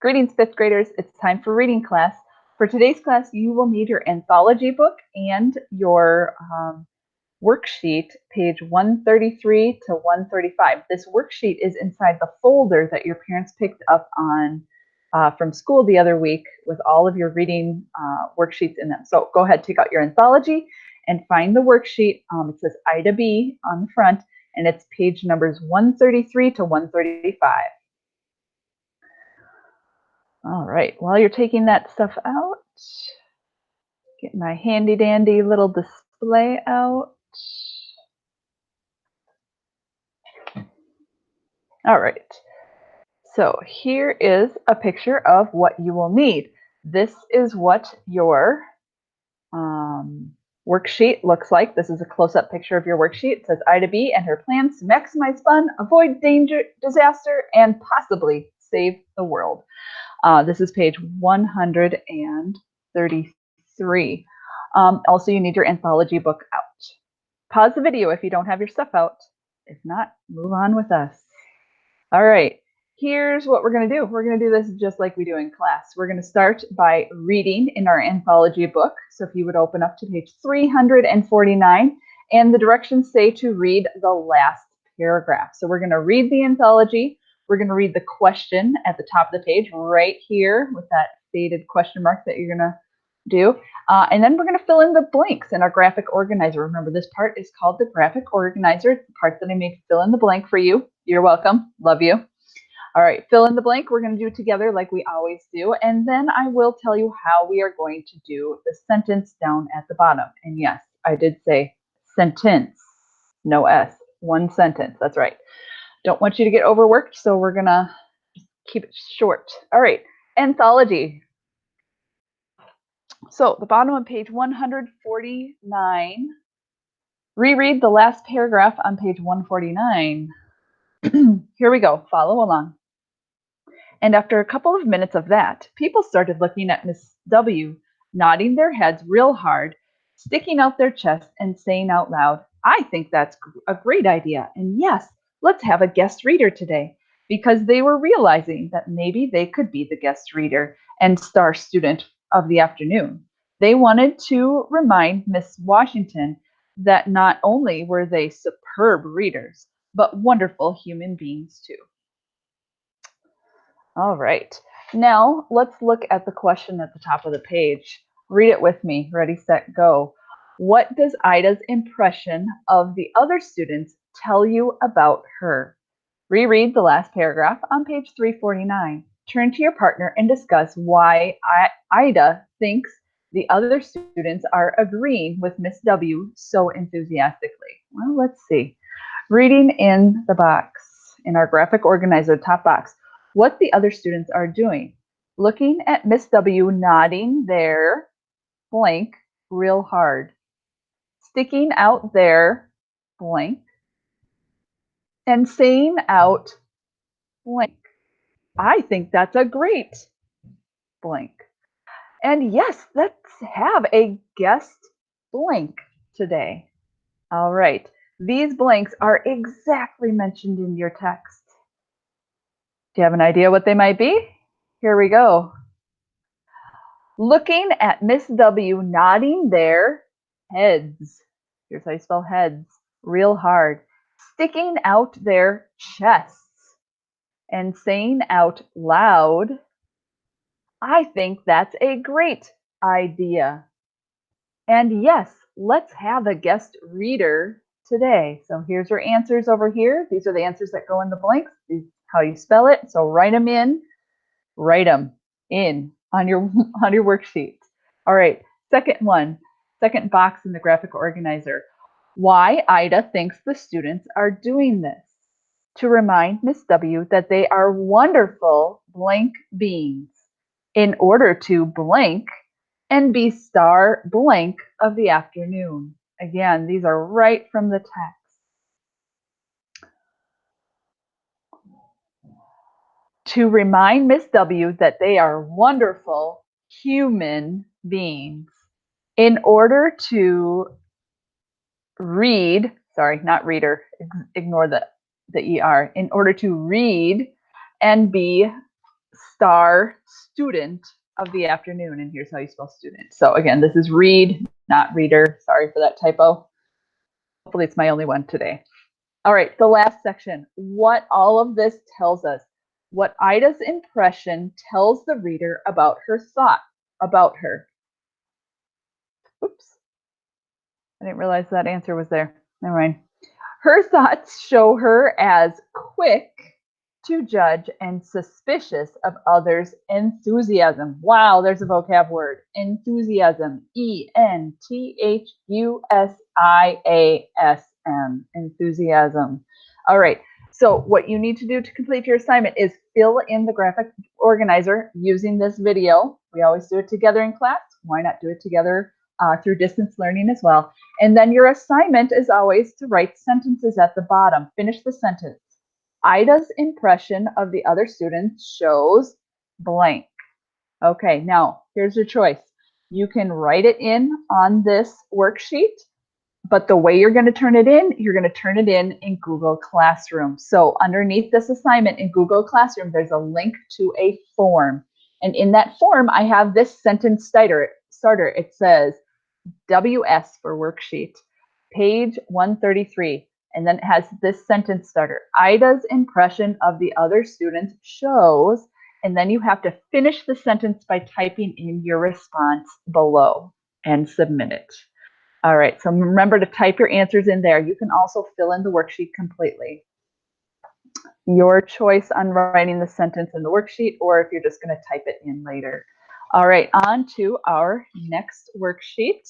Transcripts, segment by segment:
Greetings, fifth graders. It's time for reading class. For today's class, you will need your anthology book and your worksheet, page 133 to 135. This worksheet is inside the folder that your parents picked up on from school the other week with all of your reading worksheets in them. So go ahead, take out your anthology and find the worksheet. It says Ida B on the front, and it's page numbers 133 to 135. All right, while you're taking that stuff out, get my handy dandy little display out. All right, so here is a picture of what you will need. This is what your worksheet looks like. This is a close-up picture of your worksheet. It says Ida B and her plans to maximize fun, avoid danger, disaster, and possibly save the world. This is page 133. Also, you need your anthology book out. Pause the video if you don't have your stuff out. If not, move on with us. All right, here's what we're going to do. We're going to do this just like we do in class. We're going to start by reading in our anthology book. So if you would open up to page 349, and the directions say to read the last paragraph. So we're going to read the anthology. We're going to read the question at the top of the page right here with that faded question mark that you're going to do. And then we're going to fill in the blanks in our graphic organizer. Remember, this part is called the graphic organizer. It's the part that I made fill in the blank for you. You're welcome. Love you. All right, fill in the blank. We're going to do it together like we always do. And then I will tell you how we are going to do the sentence down at the bottom. And yes, I did say sentence, no S, one sentence. That's right. Don't want you to get overworked, so we're going to keep it short. All right, anthology. So the bottom of page 149, reread the last paragraph on page 149. Here we go, follow along. And after a couple of minutes of that, people started looking at Miss W, nodding their heads real hard, sticking out their chests and saying out loud, I think that's a great idea. And yes, let's have a guest reader today, because they were realizing that maybe they could be the guest reader and star student of the afternoon. They wanted to remind Miss Washington that not only were they superb readers, but wonderful human beings too. All right, now let's look at the question at the top of the page. Read it with me. Ready, set, go. What does Ida's impression of the other students tell you about her? Reread the last paragraph on page 349. Turn to your partner and discuss why Ida thinks the other students are agreeing with Miss W so enthusiastically. Well, let's see. Reading in the box, in our graphic organizer, top box, what the other students are doing. Looking at Miss W nodding their blank real hard. Sticking out their blank. And saying out blank. I think that's a great blank. And yes, let's have a guest blank today. All right, these blanks are exactly mentioned in your text. Do you have an idea what they might be? Here we go. Looking at Miss W nodding their heads. Here's how you spell heads. Real hard. Sticking out their chests. And saying out loud, I think that's a great idea. And yes, let's have a guest reader today. So here's your answers over here. These are the answers that go in the blanks. This is how you spell it. So write them in on your worksheet. All right, second box in the graphic organizer. Why Ida thinks the students are doing this. To remind Miss W that they are wonderful blank beings in order to blank and be star blank of the afternoon. Again, these are right from the text. To remind Miss W that they are wonderful human beings in order to read, sorry, not reader, ignore the ER, in order to read and be star student of the afternoon. And here's how you spell student. So again, this is read, not reader. Sorry for that typo. Hopefully it's my only one today. All right, the last section. What all of this tells us. What Ida's impression tells the reader about her thought about her. Oops. I didn't realize that answer was there. Never mind. Her thoughts show her as quick to judge and suspicious of others' enthusiasm. Wow, there's a vocab word. Enthusiasm. Enthusiasm. Enthusiasm. All right. So what you need to do to complete your assignment is fill in the graphic organizer using this video. We always do it together in class. Why not do it together through distance learning as well? And then your assignment is always to write sentences at the bottom. Finish the sentence. Ida's impression of the other students shows blank. Okay, now here's your choice. You can write it in on this worksheet, but the way you're going to turn it in, you're going to turn it in Google Classroom. So underneath this assignment in Google Classroom, there's a link to a form. And in that form, I have this sentence starter. It says WS for worksheet, page 133. And then it has this sentence starter. Ida's impression of the other students shows, and then you have to finish the sentence by typing in your response below and submit it. All right, so remember to type your answers in there. You can also fill in the worksheet completely. Your choice on writing the sentence in the worksheet, or if you're just going to type it in later. All right, on to our next worksheet.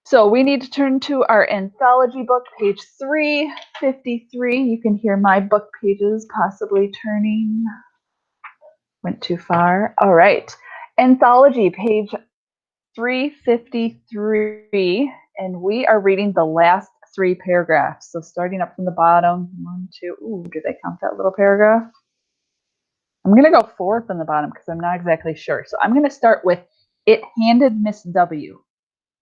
So we need to turn to our anthology book, page 353. You can hear my book pages possibly turning. Went too far. All right. Anthology, page 353. And we are reading the last 3 paragraphs. So starting up from the bottom, 1, 2. Ooh, did I count that little paragraph? I'm going to go 4 from the bottom because I'm not exactly sure. So I'm going to start with, it handed Miss W.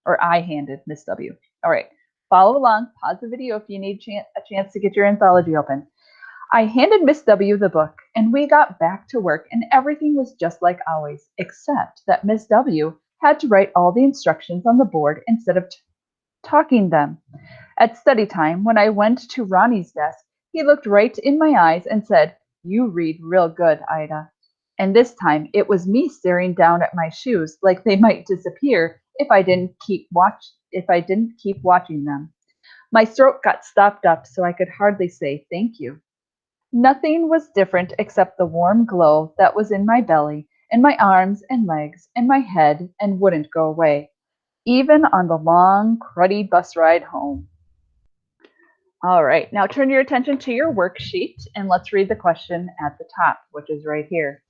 Or I handed Miss W. All right, follow along, pause the video if you need a chance to get your anthology open. I handed Miss W the book, and we got back to work, and everything was just like always, except that Miss W had to write all the instructions on the board instead of talking them. At study time, when I went to Ronnie's desk, he looked right in my eyes and said, "You read real good, Ida." And this time, it was me staring down at my shoes like they might disappear if I didn't keep watching them. My throat got stopped up so I could hardly say thank you. Nothing was different except the warm glow that was in my belly and my arms and legs and my head and wouldn't go away, even on the long, cruddy bus ride home. All right, now turn your attention to your worksheet and let's read the question at the top, which is right here.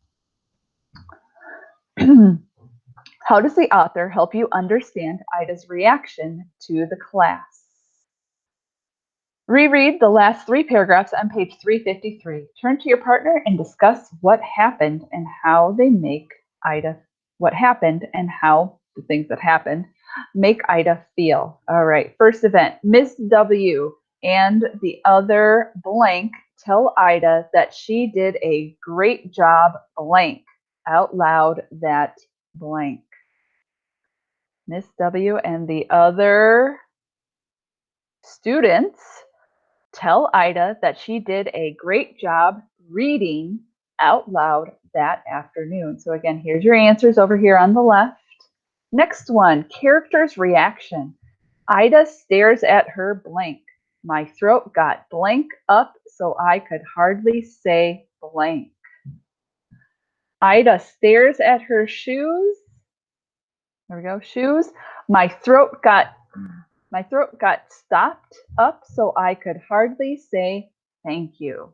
How does the author help you understand Ida's reaction to the class? Reread the last 3 paragraphs on page 353. Turn to your partner and discuss what happened and how the things that happened make Ida feel. All right, first event, Miss W and the other blank tell Ida that she did a great job blank. Out loud that blank. Miss W and the other students tell Ida that she did a great job reading out loud that afternoon. So again, here's your answers over here on the left. Next one, character's reaction. Ida stares at her blank. My throat got blank up so I could hardly say blank. Ida stares at her shoes. There we go, shoes. My throat got stopped up so I could hardly say thank you.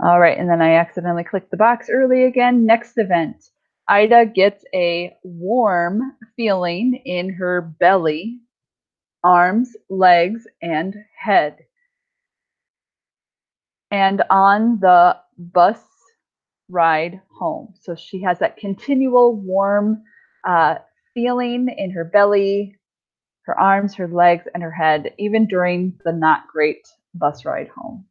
All right, and then I accidentally clicked the box early again. Next event, Ida gets a warm feeling in her belly, arms, legs, and head. And on the bus ride home. So she has that continual warm feeling in her belly, her arms, her legs, and her head, even during the not great bus ride home.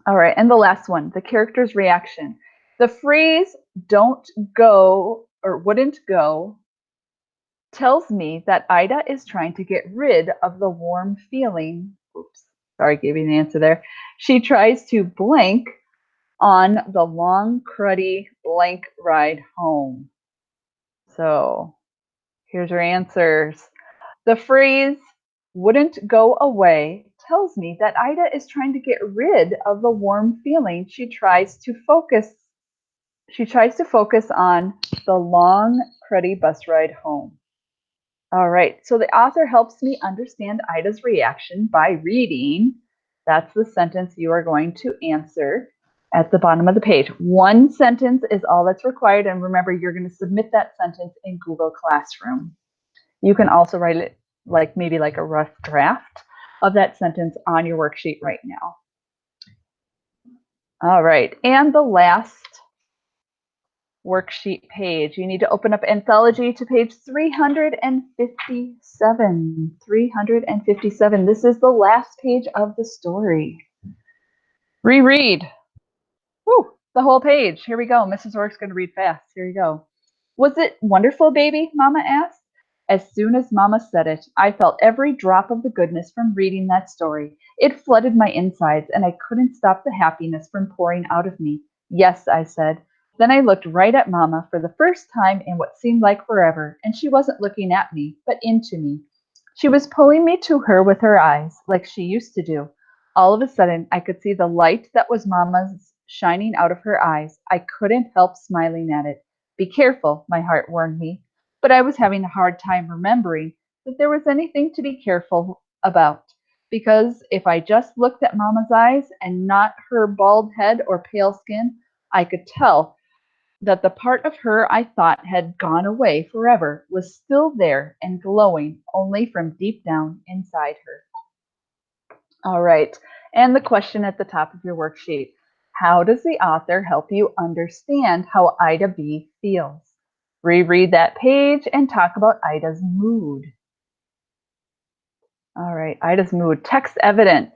All right, and the last one, the character's reaction. The phrase don't go or wouldn't go tells me that Ida is trying to get rid of the warm feeling. Oops, sorry, gave you the answer there. She tries to blank on the long, cruddy blank ride home. So here's your answers. The phrase wouldn't go away tells me that Ida is trying to get rid of the warm feeling. She tries to focus on the long, cruddy bus ride home. All right, so the author helps me understand Ida's reaction by reading. That's the sentence you are going to answer at the bottom of the page. One sentence is all that's required, and remember, you're going to submit that sentence in Google Classroom. You can also write it maybe like a rough draft of that sentence on your worksheet right now. All right, and the last worksheet page. You need to open up Anthology to page 357. 357. This is the last page of the story. Reread. Woo, the whole page. Here we go. Mrs. Rourke's going to read fast. Here you go. Was it wonderful, baby? Mama asked. As soon as Mama said it, I felt every drop of the goodness from reading that story. It flooded my insides, and I couldn't stop the happiness from pouring out of me. Yes, I said. Then I looked right at Mama for the first time in what seemed like forever, and she wasn't looking at me, but into me. She was pulling me to her with her eyes, like she used to do. All of a sudden, I could see the light that was Mama's shining out of her eyes. I couldn't help smiling at it. Be careful, my heart warned me. But I was having a hard time remembering that there was anything to be careful about. Because if I just looked at Mama's eyes and not her bald head or pale skin, I could tell that the part of her I thought had gone away forever was still there and glowing only from deep down inside her. All right, and the question at the top of your worksheet. How does the author help you understand how Ida B feels? Reread that page and talk about Ida's mood. All right, Ida's mood. Text evidence.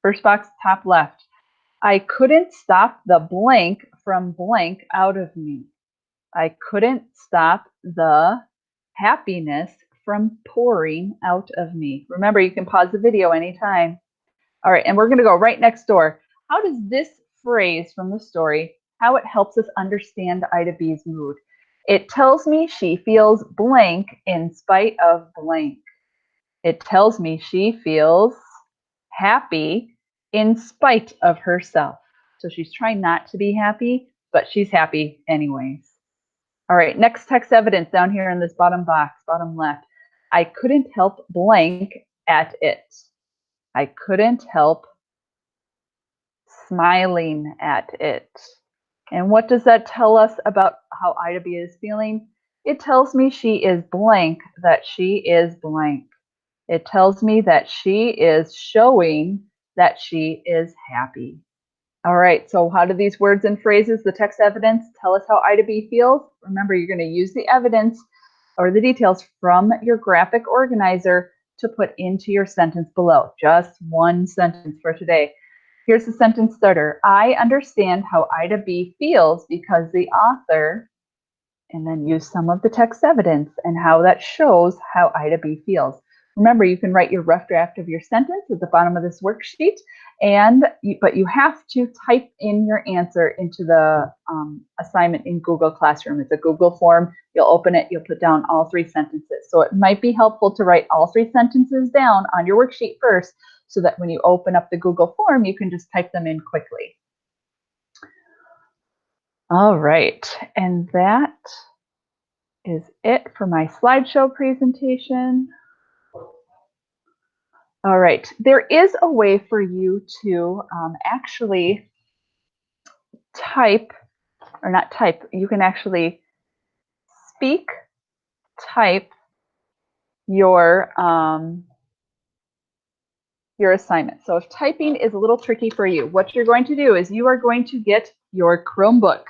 First box, top left. I couldn't stop the blank from blank out of me. I couldn't stop the happiness from pouring out of me. Remember, you can pause the video anytime. All right, and we're going to go right next door. How does this phrase from the story, how it helps us understand Ida B's mood? It tells me she feels blank in spite of blank. It tells me she feels happy in spite of herself. So she's trying not to be happy, but she's happy anyways. All right, next text evidence down here in this bottom box, bottom left. I couldn't help blank at it. I couldn't help smiling at it. And what does that tell us about how Ida B is feeling? It tells me she is blank, that she is blank. It tells me that she is showing that she is happy. All right, so how do these words and phrases, the text evidence, tell us how Ida B feels? Remember, you're going to use the evidence or the details from your graphic organizer to put into your sentence below. Just one sentence for today. Here's the sentence starter. I understand how Ida B feels because the author, and then use some of the text evidence and how that shows how Ida B feels. Remember, you can write your rough draft of your sentence at the bottom of this worksheet, but you have to type in your answer into the assignment in Google Classroom. It's a Google form. You'll open it, you'll put down all three sentences. So it might be helpful to write all three sentences down on your worksheet first, so that when you open up the Google form, you can just type them in quickly. All right, and that is it for my slideshow presentation. All right, there is a way for you to actually type, or not type, you can actually speak, type your assignment. So if typing is a little tricky for you, what you're going to do is you are going to get your Chromebook.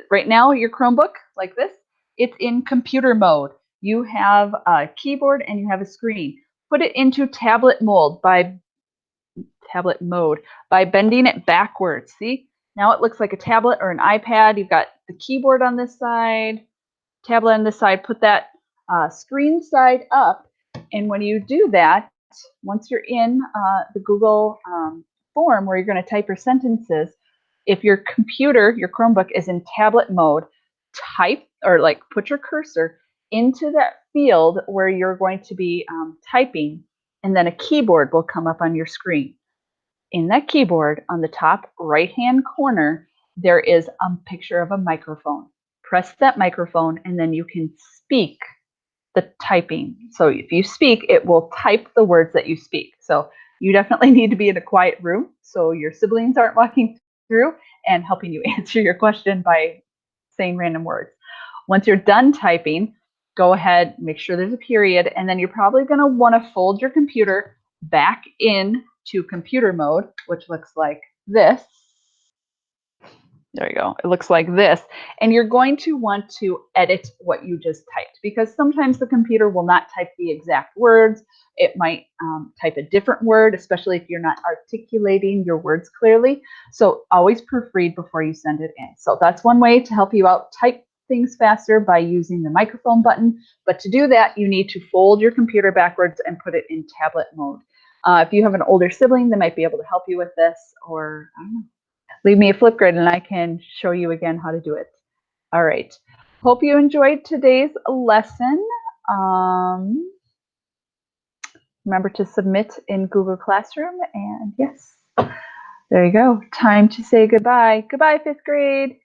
Right now, your Chromebook, like this, it's in computer mode. You have a keyboard and you have a screen. Put it into tablet mode by bending it backwards. See? Now it looks like a tablet or an iPad. You've got the keyboard on this side, tablet on this side. Put that screen side up. And when you do that, once you're in the Google form where you're going to type your sentences, if your computer, your Chromebook, is in tablet mode, type or like put your cursor into that field where you're going to be typing, and then a keyboard will come up on your screen. In that keyboard, on the top right-hand corner, there is a picture of a microphone. Press that microphone, and then you can speak the typing. So if you speak, it will type the words that you speak. So you definitely need to be in a quiet room so your siblings aren't walking through and helping you answer your question by saying random words. Once you're done typing, go ahead, make sure there's a period, and then you're probably going to want to fold your computer back in to computer mode, which looks like this. There you go. It looks like this. And you're going to want to edit what you just typed, because sometimes the computer will not type the exact words. It might type a different word, especially if you're not articulating your words clearly. So always proofread before you send it in. So that's one way to help you out. Type things faster by using the microphone button. But to do that, you need to fold your computer backwards and put it in tablet mode. If you have an older sibling, they might be able to help you with this, or I don't know, leave me a Flipgrid and I can show you again how to do it. All right. Hope you enjoyed today's lesson. Remember to submit in Google Classroom, and yes, there you go. Time to say goodbye. Goodbye, 5th grade.